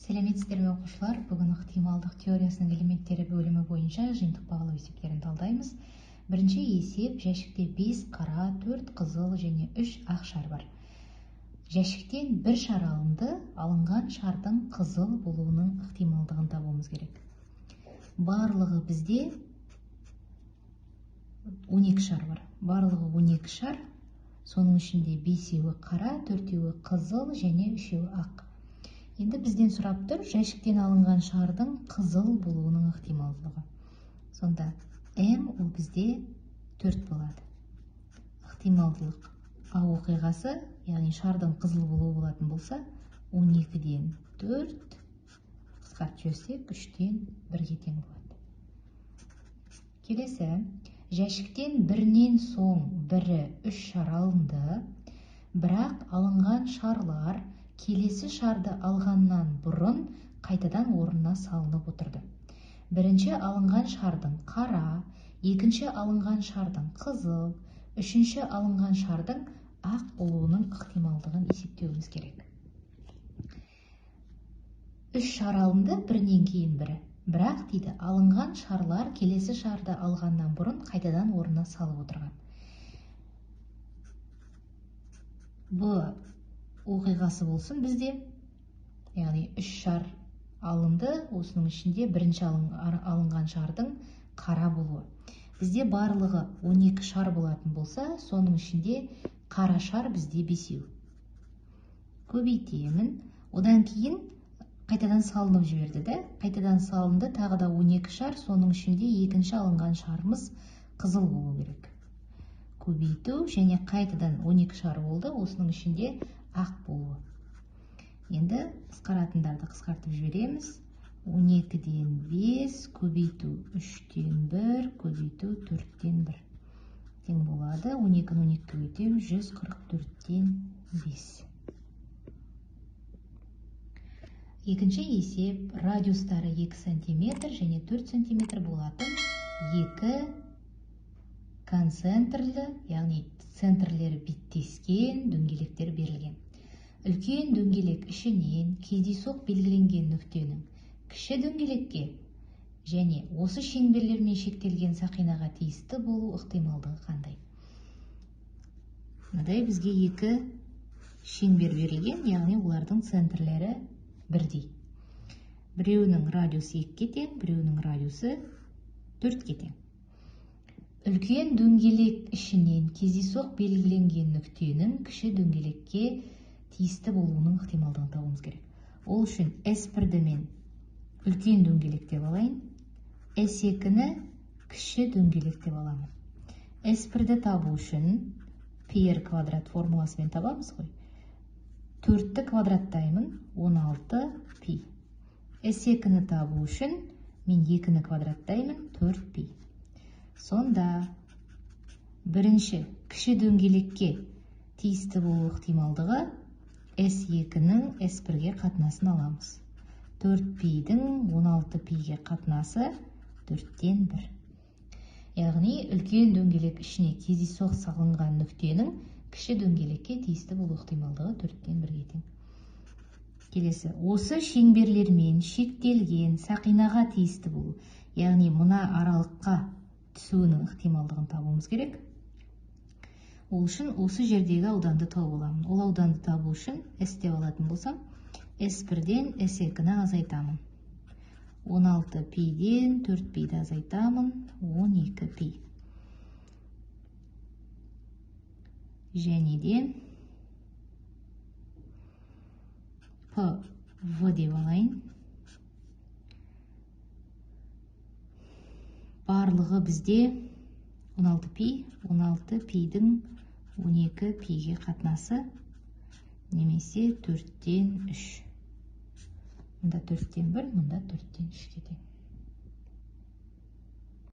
Сәлеметсіздер ме оқушылар? Бүгін ықтималдық теориясының элементтері бөлімі бойынша жиынтық бағалау есептерін талдаймыз. Бірінші есеп: жәшікте 5 қара, 4 қызыл және 3 ақ шар бар. Жәшіктен бір шар алынды, алынған шардың қызыл болуының ықтималдығын табуымыз керек. Барлығы бізде 12 шар бар. Барлығы 12 шар, соның ішінде 5-еуі қара, 4-еуі қызыл және 3-еуі ақ. Енді бізден сұрап тұр, жәшіктен алынған шардың қызыл болуының ықтималдығы. Сонда М ол бізде 4 болады. Ықтималдылық А оқиғасы, яғни шардың қызыл болуы болатын болса, 12-ден 4 қысқартып жіберсек 3-тен 1-ге тең болады. Келесі, жәшіктен бірінен соң бірі 3 шар алынды, бірақ алынған шарлар келесі шарды алғаннан бұрын қайтадан орнына салынып отырды. Бірінші алынған шардың қара, екінші алынған шардың қызыл, үшінші алынған шардың ақ болуының ықтималдығын есептеуіміз керек. 3 шар алынды, бірінен кейін бірі. Бірақ дейді, алынған шарлар келесі шарды алғаннан бұрын қайтадан орнына салып отырған. Бұл оқиғасы болсын бізде, яғни 3 шар алынды, осының ішінде бірінші алынған шардың қара болуы. Бізде барлығы 12 шар болатын болса, соның ішінде қара шар бізде 5-еу. Көбейтемін, одан кейін қайтадан салынып жіберді. Қайтадан салынды, тағы да 12 шар, соның ішінде екінші алынған шарымыз қызыл болу керек. Көбейту және қайтадан 12 шар болды, осының ішінде ақ болуы. Енді қысқаратындарды қысқартып жібереміз. 12-ден 5, көбейту 3-тен 1, көбейту 4-тен 1. Тең болады. 12-ні 12-ге көбейтем, 144-тен 5. Екінші есеп: радиустары 2 см және 4 см болатын 2 концентрлі, яғни центрлері беттескен дөңгелектер берілген. Үлкен дөңгелек ішінен кездейсоқ белгіленген нүктенің кіші дөңгелекке және осы шеңберлермен шектелген сақинаға тиісті болу ықтималдығы қандай? Мынадай бізге 2 шеңбер берілген, яғни олардың центрлері бірдей. Біреуінің радиусы 2-ге тең, біреуінің радиусы 4-ге тең. Үлкен дөңгелек ішінен кездейсоқ белгіленген нүктенің кіші дөңгелекке тиісті болуының ықтималдығын табуымыз керек. Ол үшін S1-ді мен үлкен дөңгелек деп алайын, S2-ні кіші дөңгелек деп аламын. S1-ді табу үшін PR квадрат формуласымен табамыз ғой. 4-ті квадраттаймын, 16 пи. S2-ні табу үшін мен 2-ні квадраттаймын, 4 пи. Сонда бірінші кіші дөңгелекке тиісті болу ықтималдығы S2-ның S1-ге қатынасын аламыз. 4π-дің 16π-ге қатынасы 4-тен 1. Яғни үлкен дөңгелек ішіне кездейсоқ салынған нүктенің кіші дөңгелекке тиісті болу ықтималдығы 4-тен 1-ге тең. Келесі, осы шеңберлермен шектелген сақинаға тиісті болу, яғни мына аралыққа түсуінің ықтималдығын табуымыз керек. Ол үшін осы жердегі ауданды тауып аламын. Ол ауданды табу үшін S деп алатын болсам, S1-ден S2-ні азайтамын. 16π-ден 4π-ді азайтамын, 12π. Және де PV деп алайын. Барлығы бізде 16π, 16π-дің 12π-ге қатынасы немесе 4-тен 3. Мұнда 4-тен 1, мұнда 4-тен 3-ге тең.